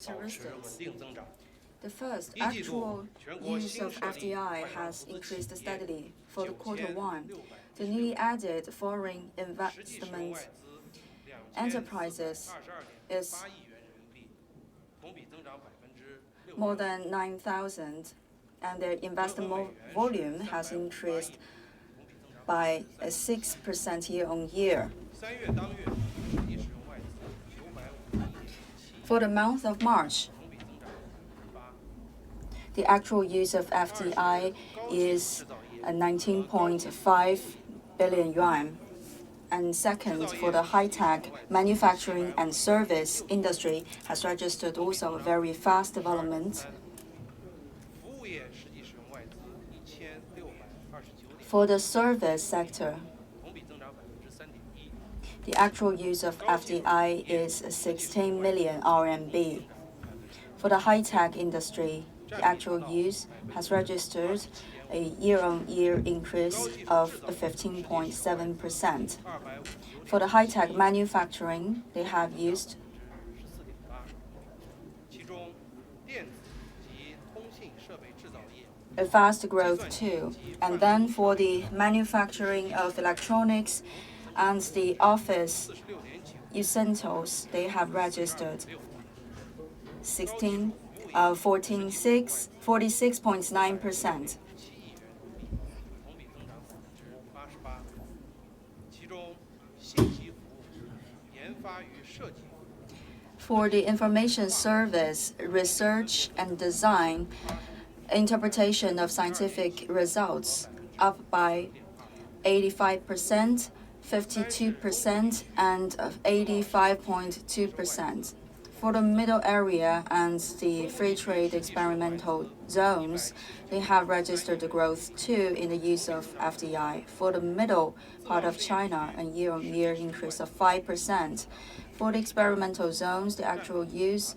characteristics. The first, actual use of FDI has increased steadily. For the Q1, the newly added foreign investment enterprises is more than 9,000, and their investment volume has increased by 6% year-on-year. For the month of March, the actual use of FDI is 19.5 billion yuan. And second, for the high-tech manufacturing and service industry has registered also a very fast development. For the service sector, the actual use of FDI is 16 million RMB. For the high-tech industry, the actual use has registered a year-on-year increase of 15.7%. For the high-tech manufacturing, they have used a fast growth too. And then for the manufacturing of electronics and the office essentials, they have registered 46.9%. For the information service, research and design, interpretation of scientific results up by 85%, 52%, and 85.2%. For the middle area and the free trade experimental zones, they have registered a growth too in the use of FDI. For the middle part of China, a year-on-year increase of 5%. For the experimental zones, the actual use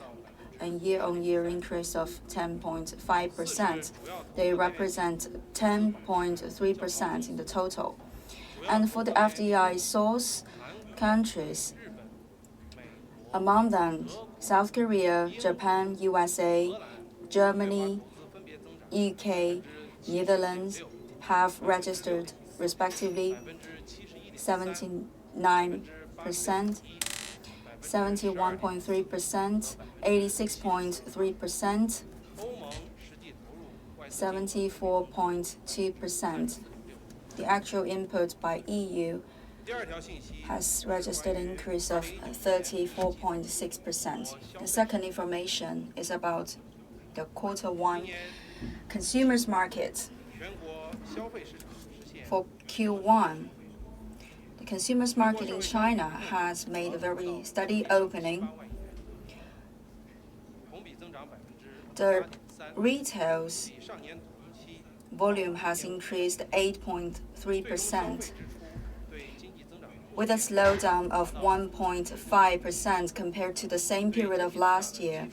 a year-on-year increase of 10.5%. They represent 10.3% in the total. And for the FDI source countries, among them, South Korea, Japan, USA, Germany, UK, Netherlands have registered respectively 79%, 71.3%, 86.3%, 74.2%. The actual input by EU has registered an increase of 34.6%. The second information is about the Q1 consumers market. For Q1, the consumers market in China has made a very steady opening. The retail's volume has increased 8.3%. with a slowdown of 1.5% compared to the same period of last year.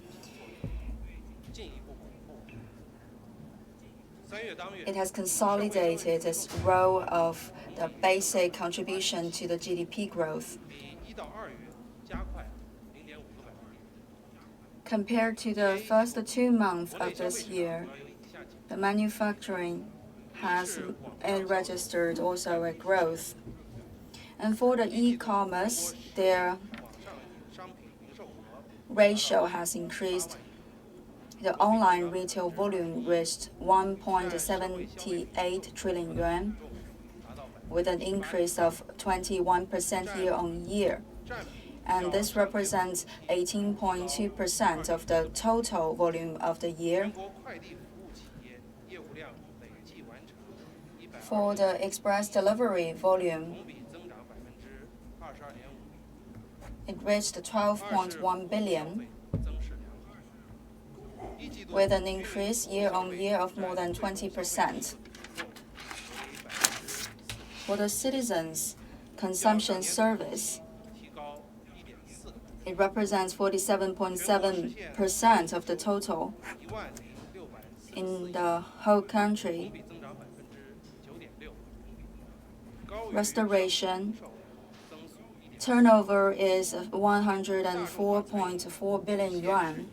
It has consolidated its role of the basic contribution to the GDP growth. Compared to the first 2 months of this year, the manufacturing has registered also a growth. And for the e-commerce, their ratio has increased. The online retail volume reached 1.78 trillion yuan, with an increase of 21% year-on-year. And this represents 18.2% of the total volume of the year. For the express delivery volume, it reached 12.1 billion, with an increase year-on-year of more than 20%. For the citizens' consumption service, it represents 47.7% of the total in the whole country. Restoration turnover is 104.4 billion yuan,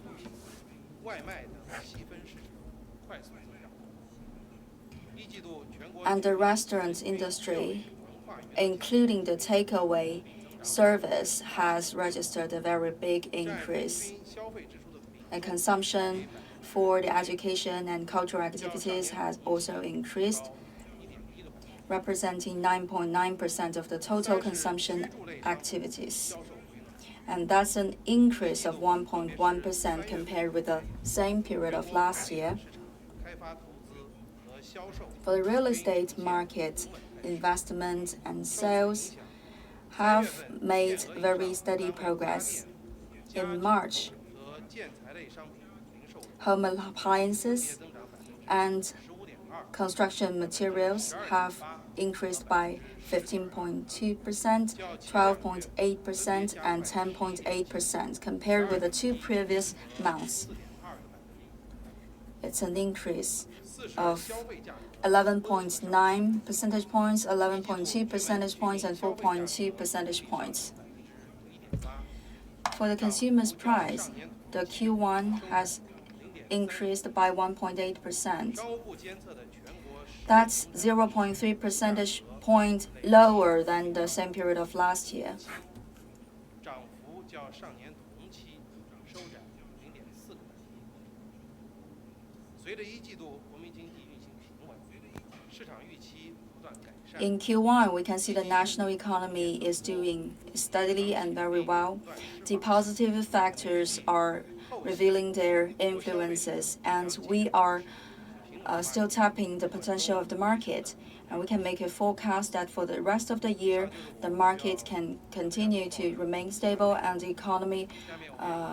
And the restaurant industry, including the takeaway service, has registered a very big increase. And consumption for the education and cultural activities has also increased, representing 9.9% of the total consumption activities. And that's an increase of 1.1% compared with the same period of last year. For the real estate market, investment and sales have made very steady progress. In March, home appliances and construction materials have increased by 15.2%, 12.8%, and 10.8% compared with the two previous months. It's an increase of 11.9 percentage points, 11.2 percentage points, and 4.2 percentage points. For the consumer's price, the Q1 has increased by 1.8%. That's 0.3 percentage point lower than the same period of last year. In Q1, we can see the national economy is doing steadily and very well. The positive factors are revealing their influences, and we are still tapping the potential of the market. And we can make a forecast that for the rest of the year, the market can continue to remain stable and the economy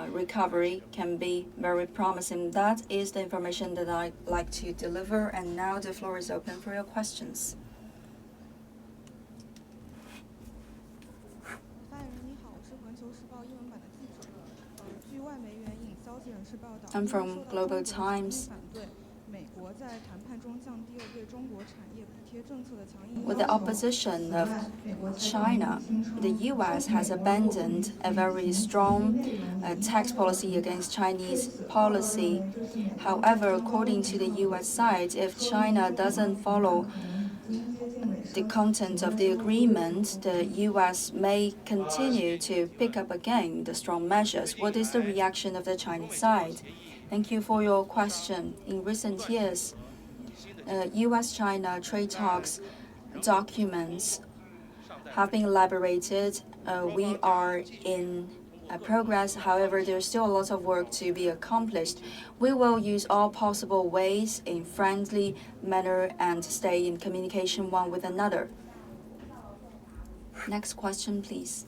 recovery can be very promising. That is the information that I'd like to deliver, and now the floor is open for your questions. I'm from Global Times. With the opposition of China, the U.S. has abandoned a very strong tax policy against Chinese policy. However, according to the U.S. side, if China doesn't follow the content of the agreement, the U.S. may continue to pick up again the strong measures. What is the reaction of the Chinese side? Thank you for your question. In recent years, U.S.-China trade talks documents have been elaborated. We are in progress. However, there's still a lot of work to be accomplished. We will use all possible ways in friendly manner and stay in communication one with another. Next question, please.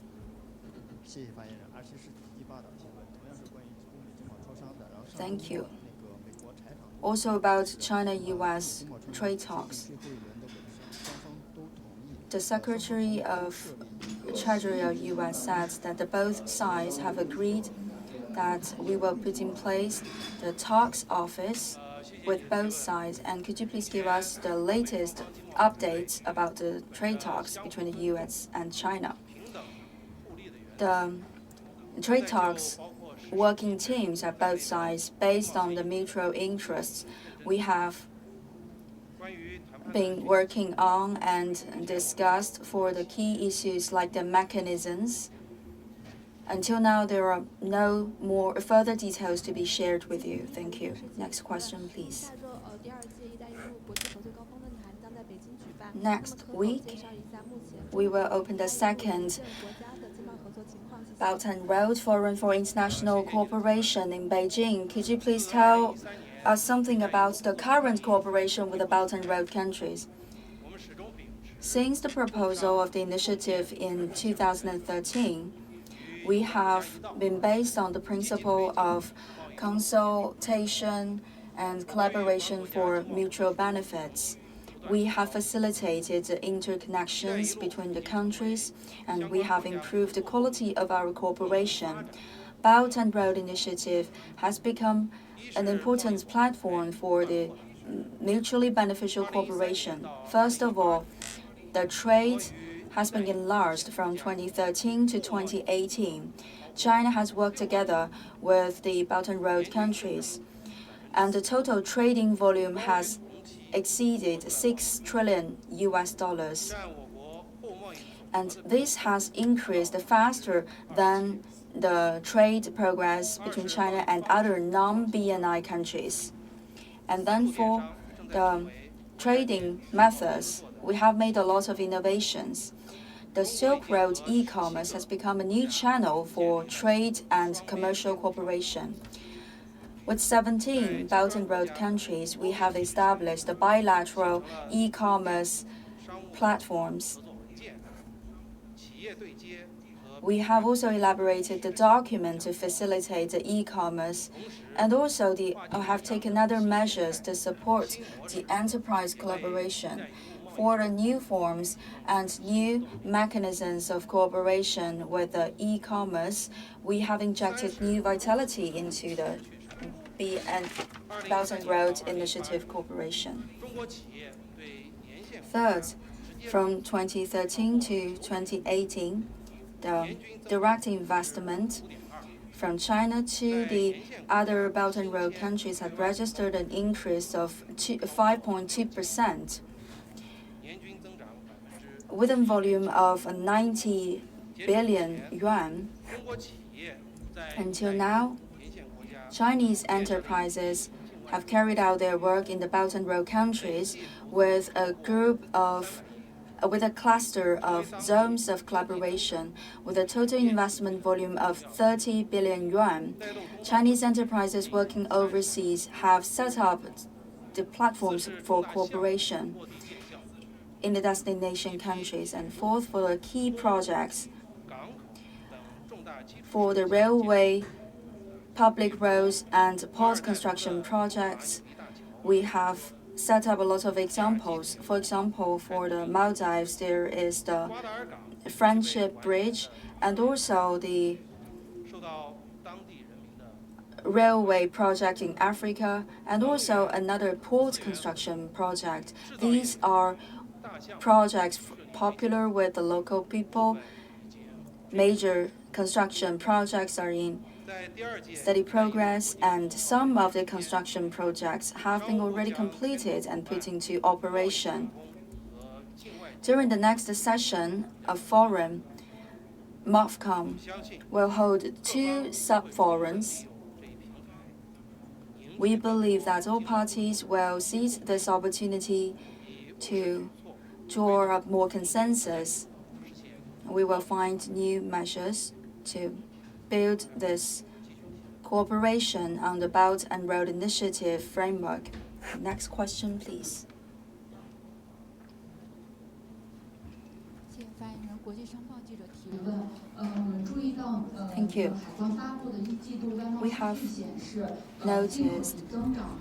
Thank you. Also about China-U.S. trade talks. The Secretary of Treasury of U.S. said that both sides have agreed that we will put in place the talks office with both sides. And could you please give us the latest updates about the trade talks between the U.S. and China? The trade talks working teams at both sides, based on the mutual interests, we have been working on and discussed for the key issues like the mechanisms. Until now, there are no more further details to be shared with you. Thank you. Next question, please. Next week, we will open the second Belt and Road Forum for International Cooperation in Beijing. Could you please tell us something about the current cooperation with the Belt and Road countries? Since the proposal of the initiative in 2013, we have been based on the principle of consultation and collaboration for mutual benefits. We have facilitated the interconnections between the countries, and we have improved the quality of our cooperation. Belt and Road Initiative has become an important platform for the mutually beneficial cooperation. First of all, the trade has been enlarged from 2013 to 2018. China has worked together with the Belt and Road countries. and the total trading volume has exceeded $6 trillion. And this has increased faster than the trade progress between China and other non-BNI countries. And then for the trading methods, we have made a lot of innovations. The Silk Road e-commerce has become a new channel for trade and commercial cooperation. With 17 Belt and Road countries, we have established the bilateral e-commerce platforms. We have also elaborated the document to facilitate the e-commerce, and also have taken other measures to support the enterprise collaboration. For the new forms and new mechanisms of cooperation with the e-commerce, we have injected new vitality into the Belt and Road Initiative cooperation. Third, from 2013 to 2018, the direct investment from China to the other Belt and Road countries had registered an increase of 5.2%, with a volume of 90 billion yuan. Until now, Chinese enterprises have carried out their work in the Belt and Road countries with a cluster of zones of collaboration with a total investment volume of 30 billion yuan. Chinese enterprises working overseas have set up the platforms for cooperation in the destination countries. And fourth, for the key projects, for the railway, public roads, and port construction projects, we have set up a lot of examples. For example, for the Maldives, there is the Friendship Bridge and also the railway project in Africa, and also another port construction project. These are projects popular with the local people. Major construction projects are in steady progress, and some of the construction projects have been already completed and put into operation. During the next session of forum, MOFCOM will hold 2 sub-forums. We believe that all parties will seize this opportunity to draw up more consensus. We will find new measures to build this cooperation on the Belt and Road Initiative framework. Next question, please. Thank you. We have noticed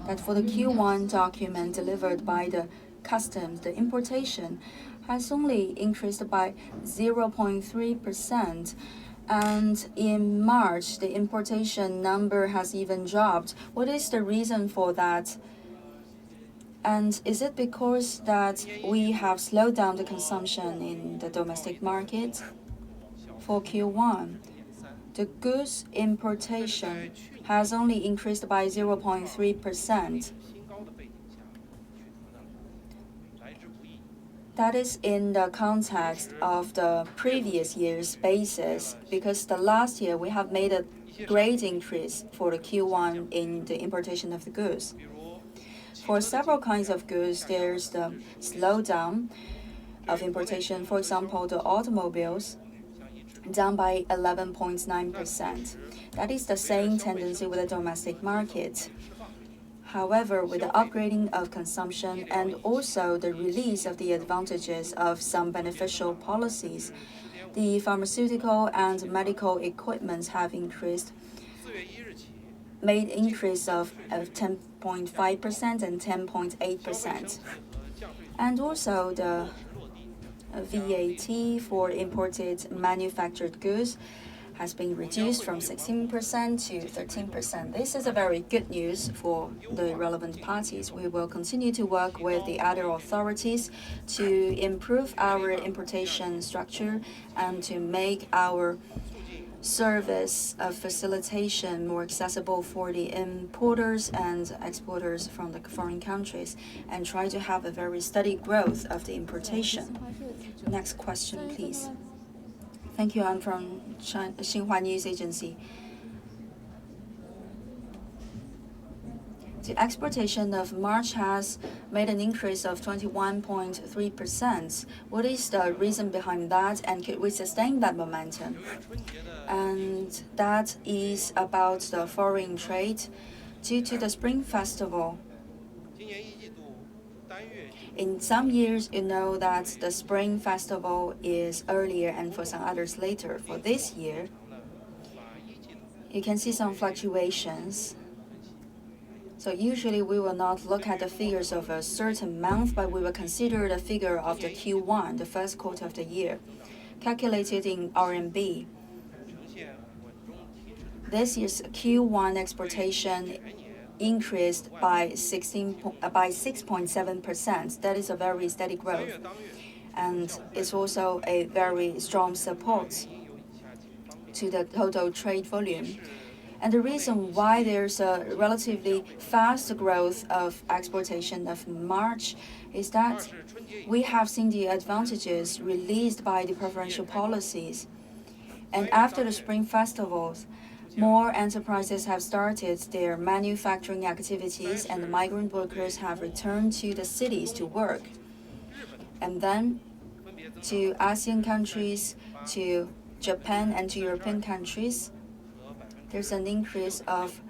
that for the Q1 document delivered by the customs, the importation has only increased by 0.3%. And in March, the importation number has even dropped. What is the reason for that? And is it because that we have slowed down the consumption in the domestic market? For Q1, the goods importation has only increased by 0.3%. That is in the context of the previous year's basis, because the last year we have made a great increase for the Q1 in the importation of the goods. For several kinds of goods, there's the slowdown of importation. For example, the automobiles, down by 11.9%. That is the same tendency with the domestic market. However, with the upgrading of consumption and also the release of the advantages of some beneficial policies, the pharmaceutical and medical equipment have made increase of 10.5% and 10.8%. And also the VAT for imported manufactured goods has been reduced from 16% to 13%. This is a very good news for the relevant parties. We will continue to work with the other authorities to improve our importation structure and to make our service of facilitation more accessible for the importers and exporters from the foreign countries, and try to have a very steady growth of the importation. Next question, please. Thank you. I'm from Xinhua News Agency. The exportation of March has made an increase of 21.3%. What is the reason behind that, and could we sustain that momentum? And that is about the foreign trade. Due to the Spring Festival, in some years, you know that the Spring Festival is earlier and for some others later. For this year, you can see some fluctuations. So usually we will not look at the figures of a certain month, but we will consider the figure of the Q1, the first quarter of the year, calculated in RMB. This year's Q1 exportation increased by 6.7%. That is a very steady growth, and it's also a very strong support to the total trade volume. And the reason why there's a relatively fast growth of exportation of March is that we have seen the advantages released by the preferential policies. And after the Spring Festivals, more enterprises have started their manufacturing activities, and the migrant workers have returned to the cities to work. And then to ASEAN countries, to Japan, and to European countries, there's an increase of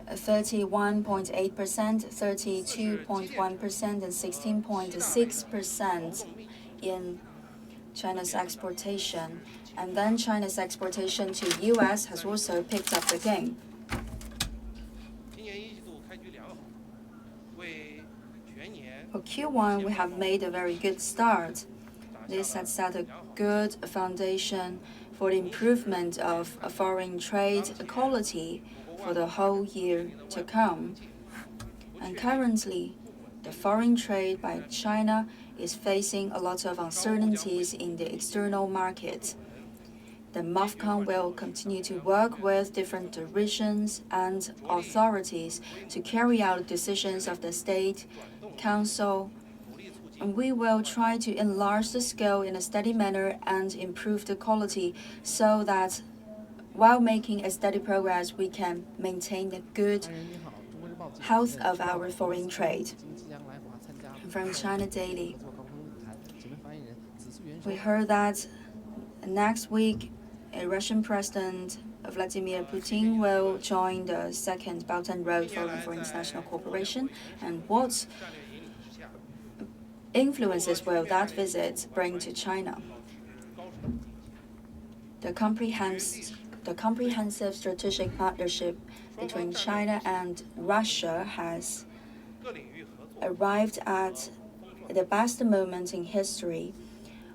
31.8%, 32.1%, and 16.6% in China's exportation. And then China's exportation to the US has also picked up again. For Q1, we have made a very good start. This has set a good foundation for the improvement of foreign trade quality for the whole year to come. And currently, the foreign trade by China is facing a lot of uncertainties in the external market. The MOFCOM will continue to work with different divisions and authorities to carry out decisions of the State Council. And we will try to enlarge the scale in a steady manner and improve the quality so that while making a steady progress, we can maintain the good health of our foreign trade. From China Daily, we heard that next week, a Russian President Vladimir Putin will join the Second Belt and Road Forum for International Cooperation. And what influences will that visit bring to China? The comprehensive strategic partnership between China and Russia has arrived at the best moment in history.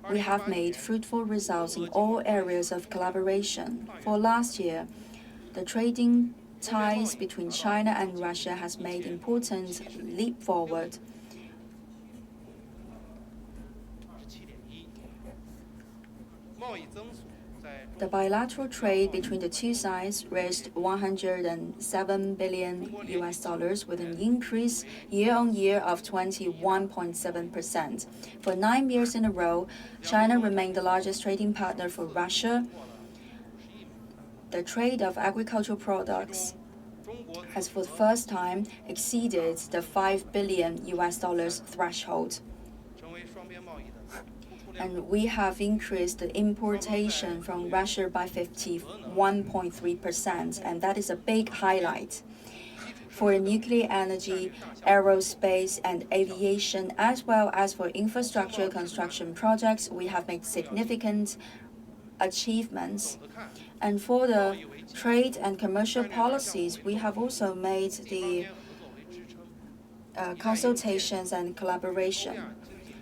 We have made fruitful results in all areas of collaboration. For last year, the trading ties between China and Russia has made important leap forward. The bilateral trade between the two sides reached $107 billion with an increase year-on-year of 21.7%. For 9 years in a row, China remained the largest trading partner for Russia. The trade of agricultural products has for the first time exceeded the $5 billion threshold. And we have increased the importation from Russia by 51.3%, and that is a big highlight. For nuclear energy, aerospace, and aviation, as well as for infrastructure construction projects, we have made significant achievements. And for the trade and commercial policies, we have also made the consultations and collaboration.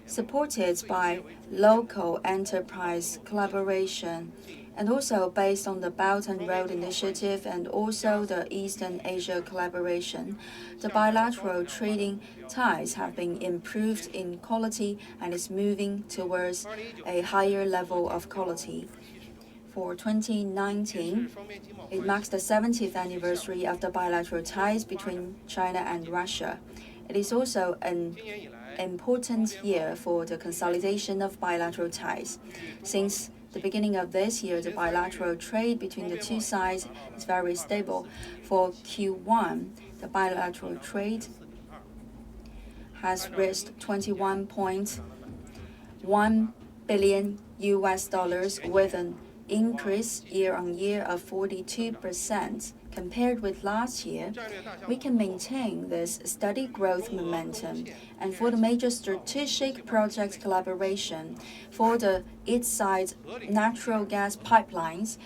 supported by local enterprise collaboration, and also based on the Belt and Road Initiative and also the Eastern Asia collaboration, the bilateral trading ties have been improved in quality and is moving towards a higher level of quality. For 2019, it marks the 70th anniversary of the bilateral ties between China and Russia. It is also an important year for the consolidation of bilateral ties. Since the beginning of this year, the bilateral trade between the two sides is very stable. For Q1, the bilateral trade has reached $21.1 billion with an increase year-on-year of 42%. Compared with last year, we can maintain this steady growth momentum. And for the major strategic project collaboration, for the east side natural gas pipelines,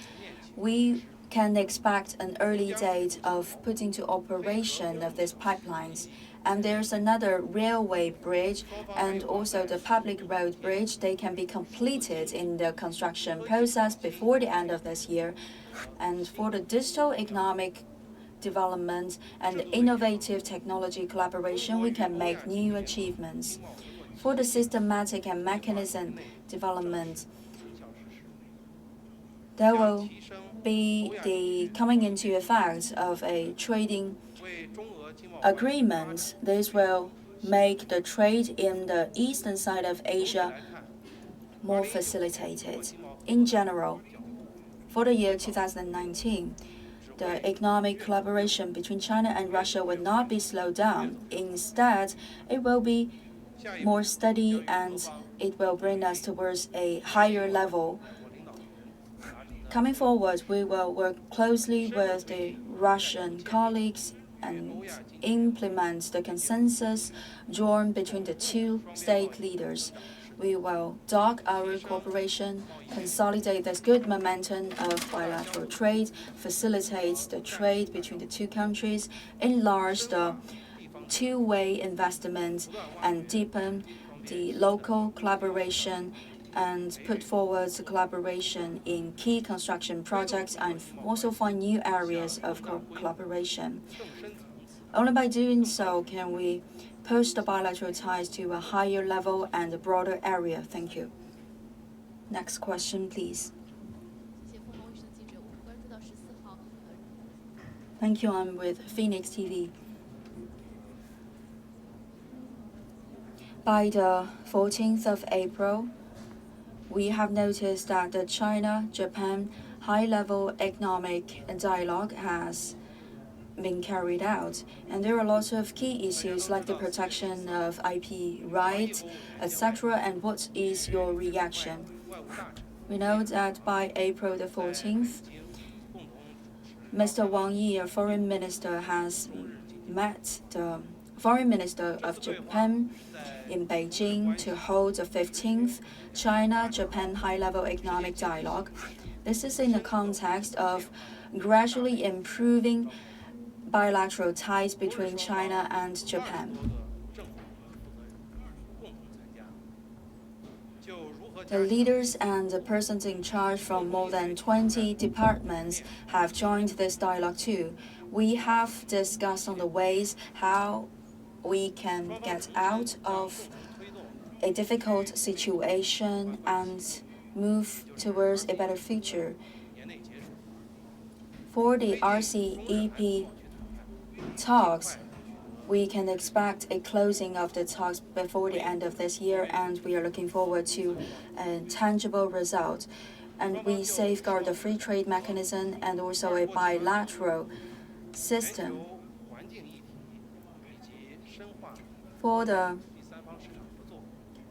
we can expect an early date of putting to operation of these pipelines. And there's another railway bridge and also the public road bridge. They can be completed in the construction process before the end of this year. And for the digital economic development and innovative technology collaboration, we can make new achievements. For the systematic and mechanism development, there will be the coming into effect of a trading agreement. This will make the trade in the eastern side of Asia more facilitated. In general, for the year 2019, the economic collaboration between China and Russia will not be slowed down. Instead, it will be more steady and it will bring us towards a higher level. Coming forward, we will work closely with the Russian colleagues and implement the consensus drawn between the two state leaders. We will dock our cooperation, consolidate this good momentum of bilateral trade, facilitate the trade between the two countries, enlarge the two-way investment, and deepen the local collaboration and put forward collaboration in key construction projects and also find new areas of collaboration. Only by doing so can we push the bilateral ties to a higher level and a broader area. Thank you. Next question, please. Thank you. I'm with Phoenix TV. By the 14th of April, we have noticed that the China-Japan high-level economic dialogue has been carried out, and there are lots of key issues like the protection of IP rights, etc. And what is your reaction? We know that by April the 14th, Mr. Wang Yi, a foreign minister, has met the Foreign Minister of Japan in Beijing to hold the 15th China-Japan high-level economic dialogue. This is in the context of gradually improving bilateral ties between China and Japan. The leaders and the persons in charge from more than 20 departments have joined this dialogue too. We have discussed on the ways how we can get out of a difficult situation and move towards a better future. For the RCEP talks, we can expect a closing of the talks before the end of this year, and we are looking forward to a tangible result. And we safeguard the free trade mechanism and also a bilateral system. For the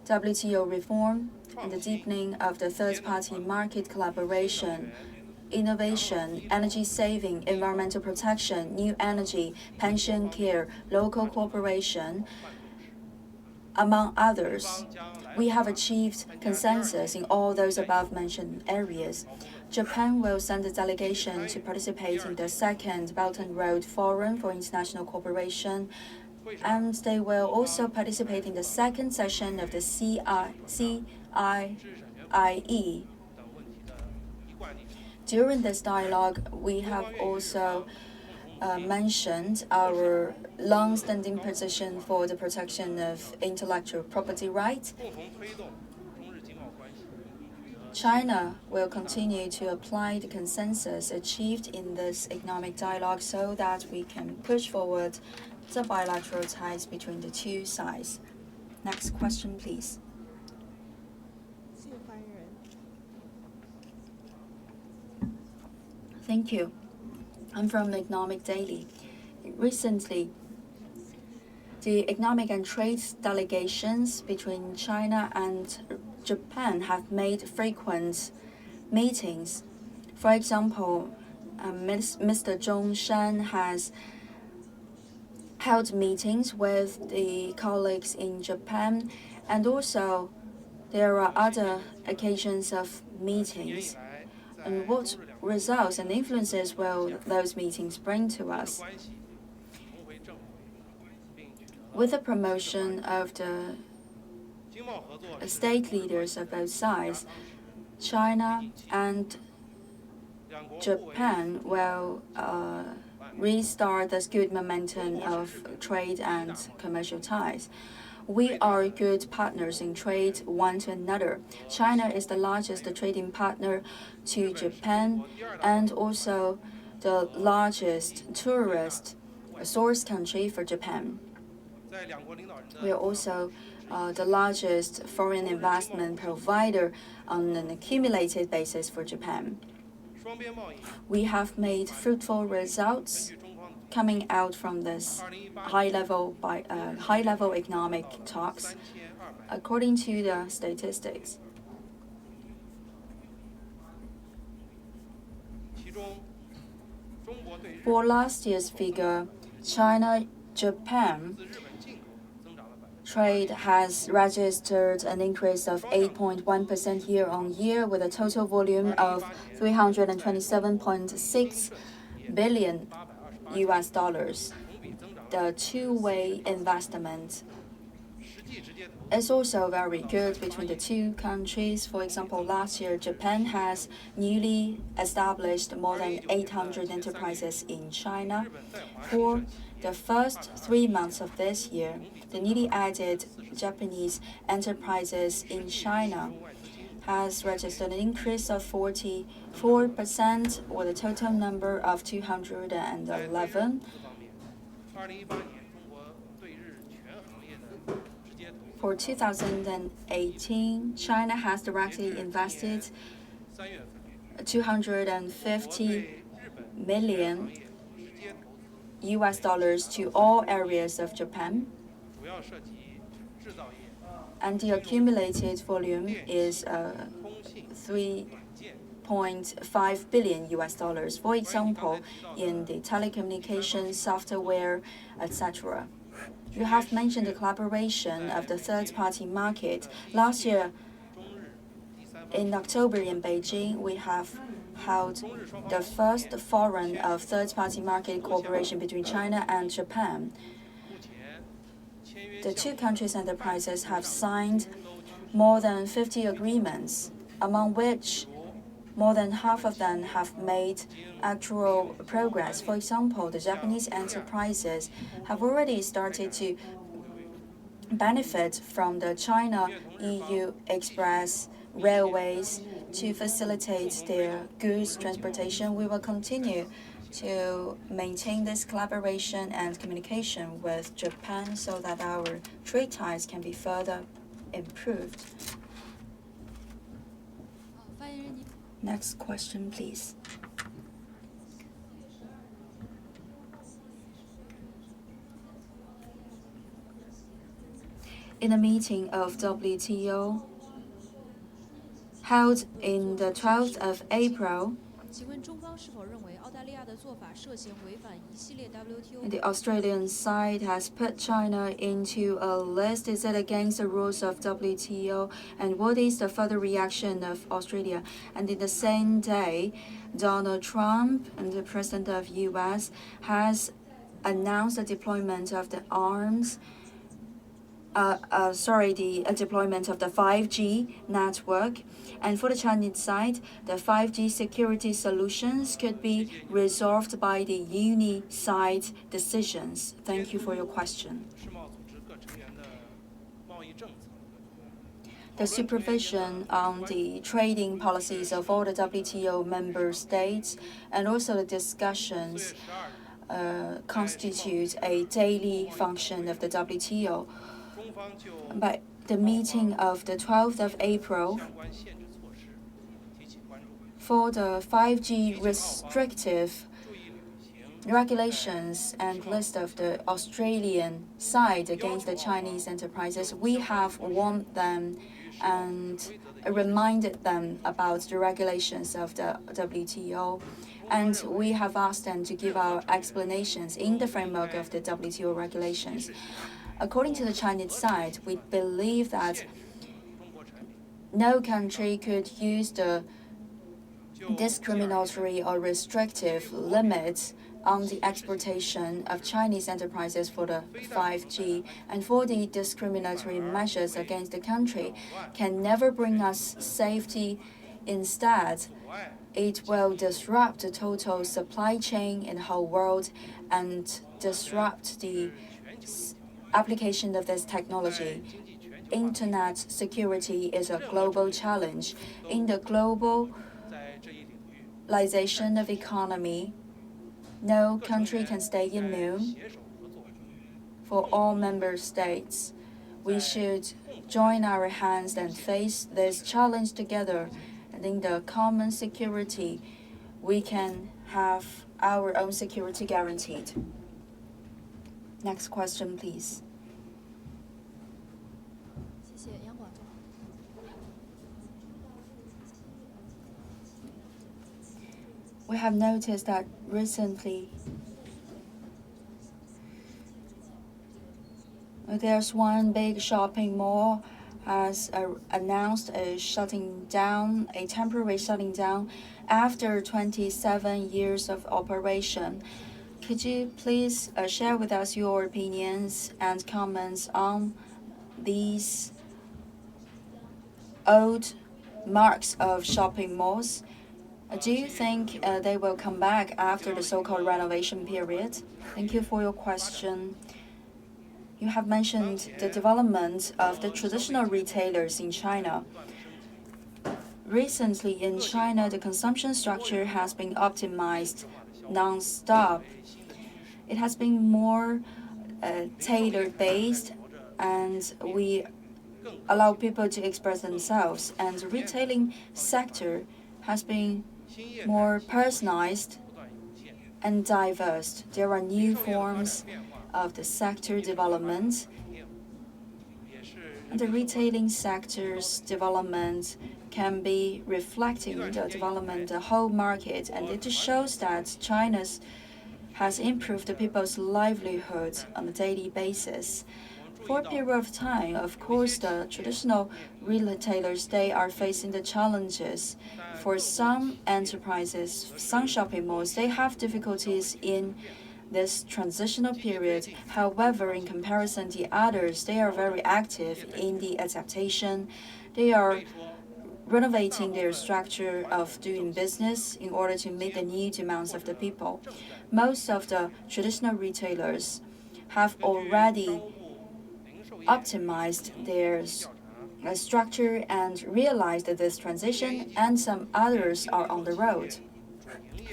WTO reform and the deepening of the third-party market collaboration, innovation, energy saving, environmental protection, new energy, pension care, local cooperation, among others, we have achieved consensus in all those above-mentioned areas. Japan will send a delegation to participate in the second Belt and Road Forum for International Cooperation and they will also participate in the second session of the CIE. During this dialogue, we have also mentioned our long-standing position for the protection of intellectual property rights. China will continue to apply the consensus achieved in this economic dialogue so that we can push forward the bilateral ties between the two sides. Next question, please. Thank you. I'm from the Economic Daily. Recently, the economic and trade delegations between China and Japan have made frequent meetings. For example, Mr. Zhong Shan has held meetings with the colleagues in Japan, and also there are other occasions of meetings. And what results and influences will those meetings bring to us? With the promotion of the state leaders of both sides, China and Japan will restart this good momentum of trade and commercial ties. We are good partners in trade one to another. China is the largest trading partner to Japan and also the largest tourist source country for Japan. We are also the largest foreign investment provider on an accumulated basis for Japan. We have made fruitful results coming out from this high-level economic talks, according to the statistics. For last year's figure, China-Japan trade has registered an increase of 8.1% year-on-year with a total volume of $327.6 billion. The two-way investment is also very good between the two countries. For example, last year, Japan has newly established more than 800 enterprises in China. For the first 3 months of this year, the newly added Japanese enterprises in China has registered an increase of 44%, with a total number of 211. For 2018, China has directly invested $250 million to all areas of Japan, and the accumulated volume is $3.5 billion. For example, in the telecommunications, software, etc. You have mentioned the collaboration of the third-party market. Last year, in October in Beijing, we have held the first forum of third-party market cooperation between China and Japan. The two countries' enterprises have signed more than 50 agreements, among which more than half of them have made actual progress. For example, the Japanese enterprises have already started to benefit from the China-EU Express railways to facilitate their goods transportation. We will continue to maintain this collaboration and communication with Japan so that our trade ties can be further improved. Next question, please. In a meeting of WTO held in the 12th of April, the Australian side has put China into a list. Is it against the rules of WTO? And what is the further reaction of Australia? And in the same day, Donald Trump, and the president of US, has announced the deployment of the deployment of the 5G network. And for the Chinese side, the 5G security solutions could be resolved by the uni-side decisions. Thank you for your question. The supervision on the trading policies of all the WTO member states and also the discussions constitute a daily function of the WTO. By the meeting of the 12th of April, for the 5G restrictive regulations and list of the Australian side against the Chinese enterprises, we have warned them and reminded them about the regulations of the WTO. And we have asked them to give our explanations in the framework of the WTO regulations. According to the Chinese side, we believe that no country could use the discriminatory or restrictive limits on the exportation of Chinese enterprises for the 5G, and for the discriminatory measures against the country can never bring us safety. Instead, it will disrupt the total supply chain in the whole world and disrupt the application of this technology. Internet security is a global challenge. In the globalization of economy, no country can stay immune. For all member states, we should join our hands and face this challenge together. And in the common security, we can have our own security guaranteed. Next question, please. We have noticed that recently there's one big shopping mall has announced a temporary shutting down after 27 years of operation. Could you please share with us your opinions and comments on these old marks of shopping malls? Do you think they will come back after the so-called renovation period? Thank you for your question. You have mentioned the development of the traditional retailers in China. Recently in China, the consumption structure has been optimized non-stop. It has been more tailor-based, and we allow people to express themselves. And the retailing sector has been more personalized and diverse. There are new forms of the sector development. The retailing sector's development can be reflecting the development of the whole market, and it shows that China has improved the people's livelihood on a daily basis. For a period of time, of course, the traditional retailers, they are facing the challenges. For some enterprises, some shopping malls, they have difficulties in this transitional period. However, in comparison to others, they are very active in the adaptation. They are renovating their structure of doing business in order to meet the new demands of the people. Most of the traditional retailers have already optimized their structure and realized this transition, and some others are on the road.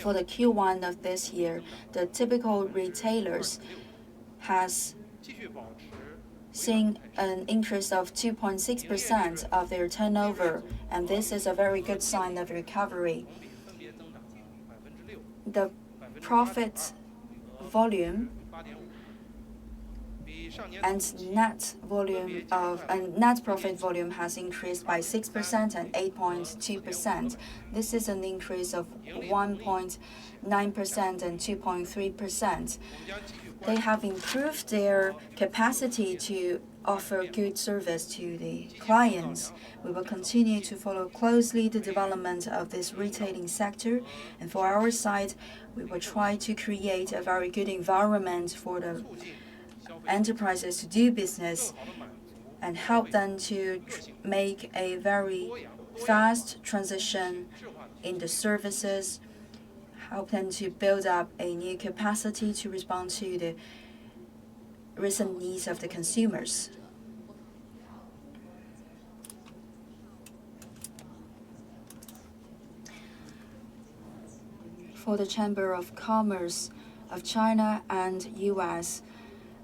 For the Q1 of this year, the typical retailers has seen an increase of 2.6% of their turnover, and this is a very good sign of recovery. The profit volume and net profit volume has increased by 6% and 8.2%. This is an increase of 1.9% and 2.3%. they have improved their capacity to offer good service to the clients. We will continue to follow closely the development of this retailing sector, and for our side, we will try to create a very good environment for the enterprises to do business and help them to make a very fast transition in the services, help them to build up a new capacity to respond to the recent needs of the consumers. For the Chamber of Commerce of China and US,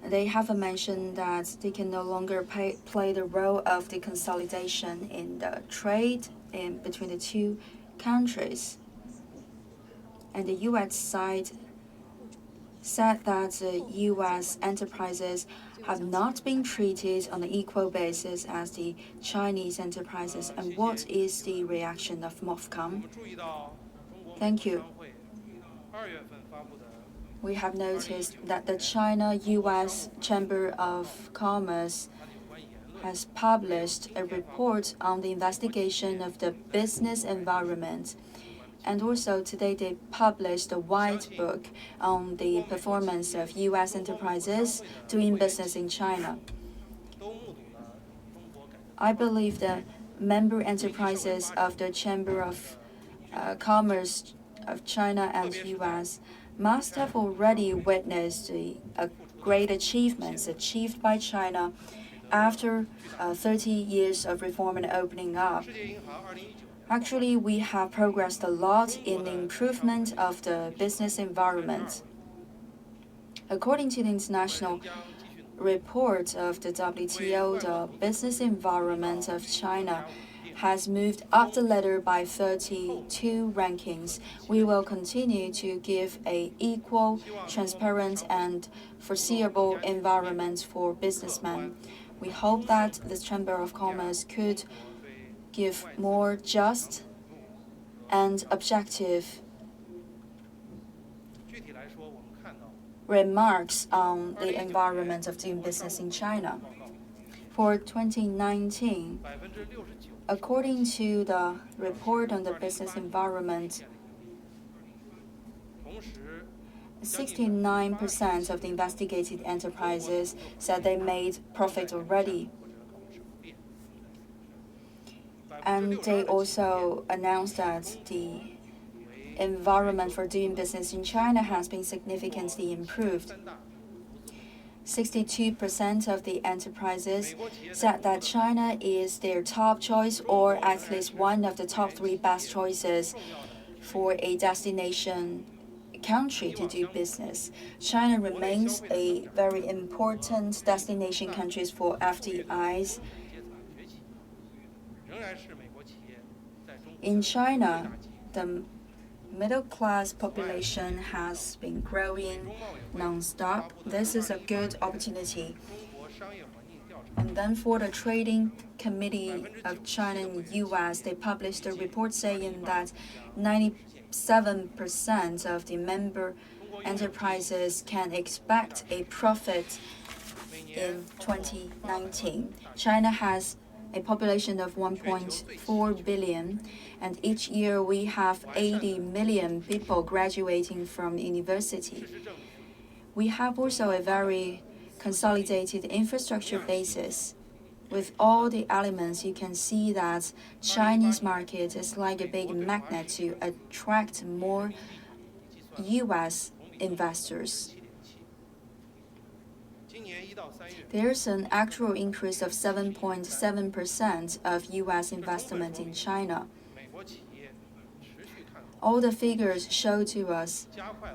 they have mentioned that they can no longer play the role of the consolidation in the trade between the two countries. And the US side said that US enterprises have not been treated on an equal basis as the Chinese enterprises. And what is the reaction of MOFCOM? Thank you. We have noticed that the China-US Chamber of Commerce has published a report on the investigation of the business environment. And also today they published a white book on the performance of US enterprises doing business in China. I believe the member enterprises of the Chamber of Commerce of China and US must have already witnessed great achievements achieved by China after 30 years of reform and opening up. Actually, we have progressed a lot in the improvement of the business environment. According to the international report of the WTO, the business environment of China has moved up the ladder by 32 rankings. We will continue to give an equal, transparent, and foreseeable environment for businessmen. We hope that the Chamber of Commerce could give more just and objective remarks on the environment of doing business in China. For 2019, according to the report on the business environment, 69% of the investigated enterprises said they made profit already. And they also announced that the environment for doing business in China has been significantly improved. 62% of the enterprises said that China is their top choice or at least one of the top 3 best choices for a destination country to do business. China remains a very important destination country for FDIs. In China, the middle-class population has been growing non-stop. This is a good opportunity. And then for the Trading Committee of China and US, they published a report saying that 97% of the member enterprises can expect a profit in 2019. China has a population of 1.4 billion, and each year we have 80 million people graduating from university. We have also a very consolidated infrastructure basis. With all the elements, you can see that Chinese market is like a big magnet to attract more US investors. There's an actual increase of 7.7% of US investment in China. All the figures show to us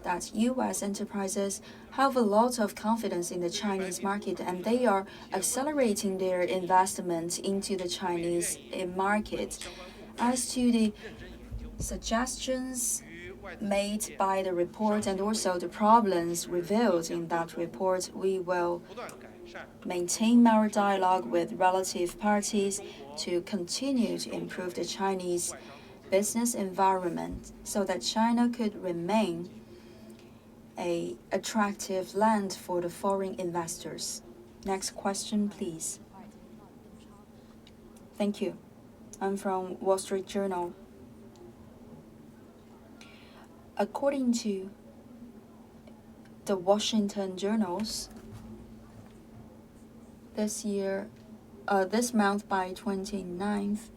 that US enterprises have a lot of confidence in the Chinese market, and they are accelerating their investment into the Chinese market. As to the suggestions made by the report and also the problems revealed in that report, we will maintain our dialogue with relative parties to continue to improve the Chinese business environment so that China could remain an attractive land for the foreign investors. Next question, please. Thank you. I'm from Wall Street Journal. According to the Washington journals, this month by 29th,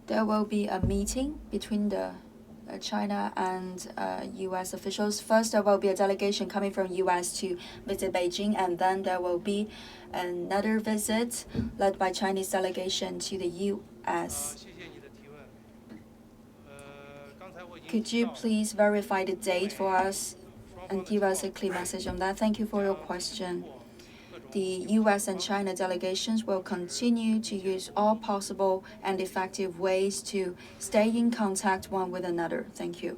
there will be a meeting between the China and U.S. officials. First, there will be a delegation coming from U.S. to visit Beijing, and then there will be another visit led by Chinese delegation to the U.S. Could you please verify the date for us and give us a clear message on that? Thank you for your question. The U.S. and China delegations will continue to use all possible and effective ways to stay in contact one with another. Thank you.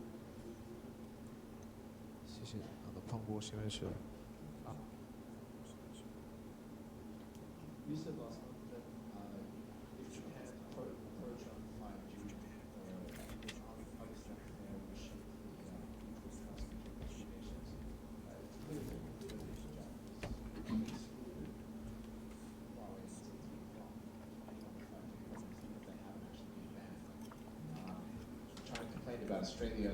About Australia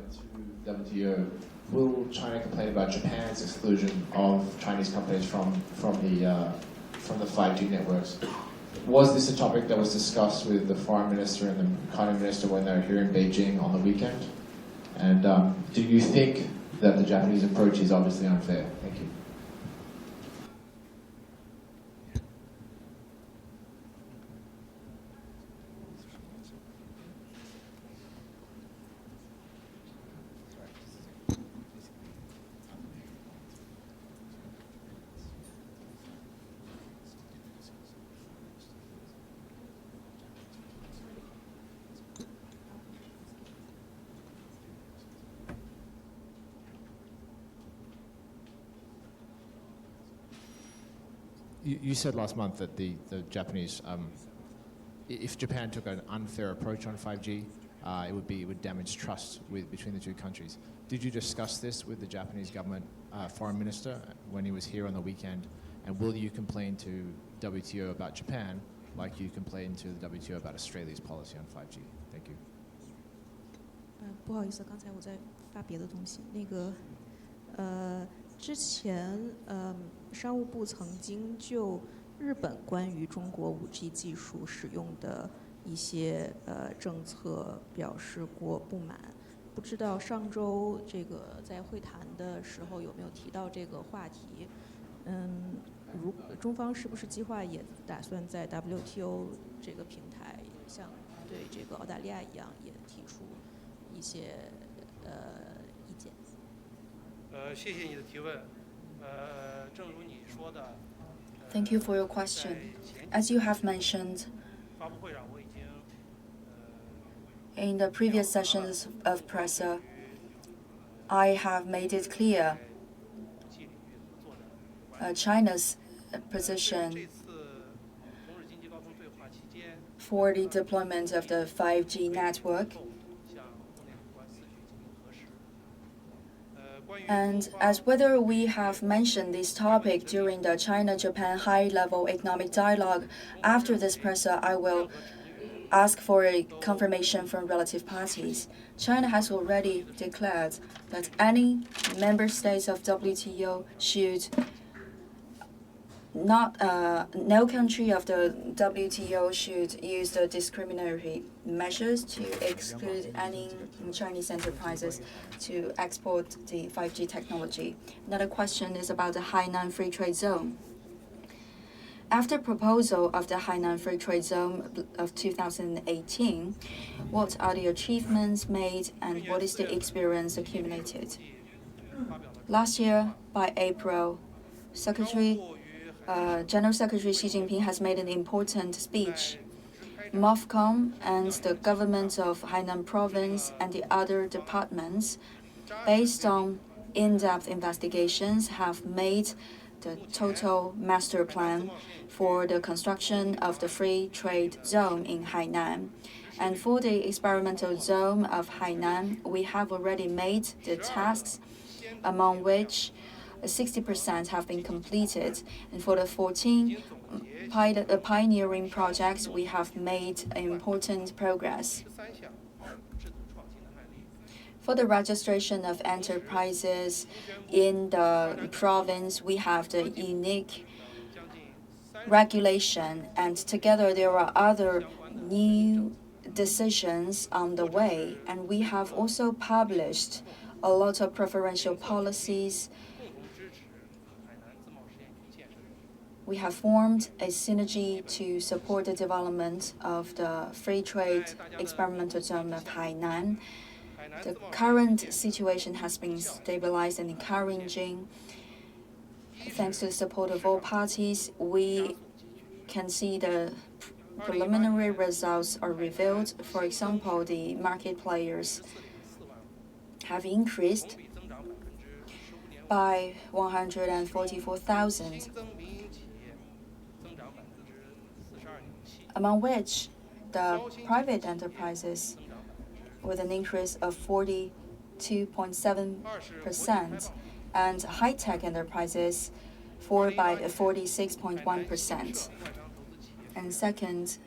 to WTO. Will China complain about Japan's exclusion of Chinese companies from the 5G networks? Was this a topic that was discussed with the foreign minister and the economy minister when they were here in Beijing on the weekend? And do you think that the Japanese approach is obviously unfair? Thank you. You said last month that the Japanese, if Japan took an unfair approach on 5G, it would damage trust between the two countries. Did you discuss this with the Japanese government foreign minister when he was here on the weekend? And will you complain to WTO about Japan like you complained to the WTO about Australia's policy on 5G? Thank you. 不好意思，刚才我在发别的东西。之前商务部曾经就日本关于中国5G 技术使用的一些政策表示过不满，不知道上周这个在会谈的时候有没有提到这个话题？中方是不是计划也打算在 WTO 这个平台，像对这个澳大利亚一样，也提出一些意见？谢谢你的提问。正如你说的。Thank you for your question. As you have mentioned, in the previous sessions of presser, I have made it clear China's position for the deployment of the 5G network. And as whether we have mentioned this topic during the China-Japan high-level economic dialogue, after this presser, I will ask for a confirmation from relative parties. China has already declared that any member states of WTO should no country of the WTO should use the discriminatory measures to exclude any Chinese enterprises to export the 5G technology. Another question is about the Hainan Free Trade Zone. After proposal of the Hainan Free Trade Zone of 2018, what are the achievements made and what is the experience accumulated? Last year, by April, General Secretary Xi Jinping has made an important speech. MOFCOM and the government of Hainan province and the other departments, based on in-depth investigations, have made the total master plan for the construction of the free trade zone in Hainan. And for the experimental zone of Hainan, we have already made the tasks, among which 60% have been completed. And for the 14 pioneering projects, we have made important progress. For the registration of enterprises in the province, we have the unique regulation, and together there are other new decisions on the way, and we have also published a lot of preferential policies. We have formed a synergy to support the development of the free trade experimental zone of Hainan. The current situation has been stabilized and encouraging. Thanks to the support of all parties, we can see the preliminary results are revealed. For example, the market players have increased by 144,000, among which the private enterprises with an increase of 42.7%, and high-tech enterprises by 46.1%. And second,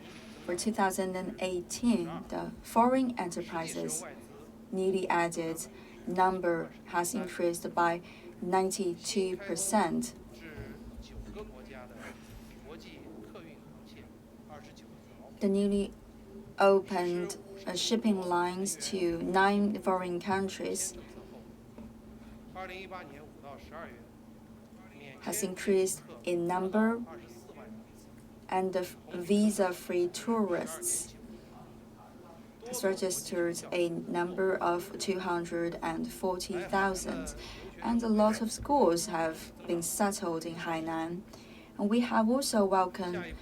for 2018, the foreign enterprises newly added number has increased by 92%. The newly opened shipping lines to 9 foreign countries has increased in number, and the visa-free tourists has registered a number of 240,000, and a lot of schools have been settled in Hainan. And we have also welcomed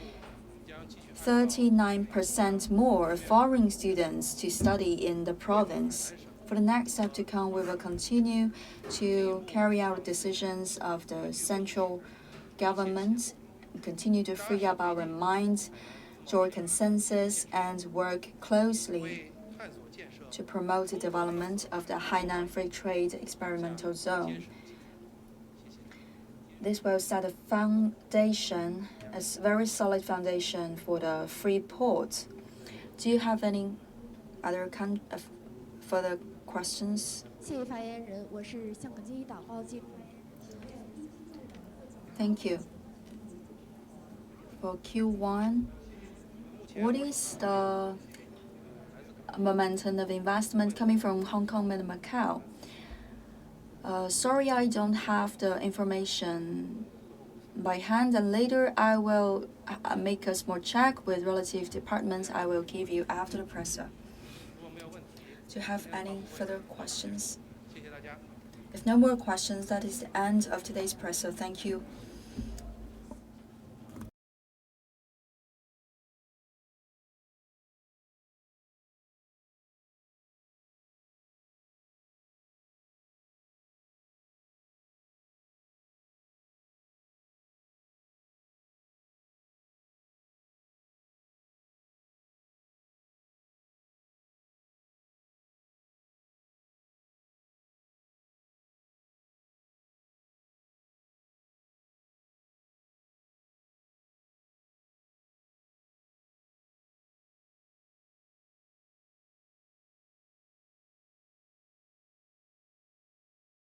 39% more foreign students to study in the province. For the next step to come, we will continue to carry out decisions of the central government, continue to free up our minds, draw consensus, and work closely to promote the development of the Hainan Free Trade Experimental Zone. This will set a foundation, a very solid foundation for the free port. Do you have any other further questions? 谢谢发言人，我是香港经济导报记者。 Thank you. For Q1, what is the momentum of investment coming from Hong Kong and Macau? Sorry, I don't have the information by hand, and later I will make a small check with relative departments. I will give you after the presser. Do you have any further questions? If no more questions, that is the end of today's presser. Thank you.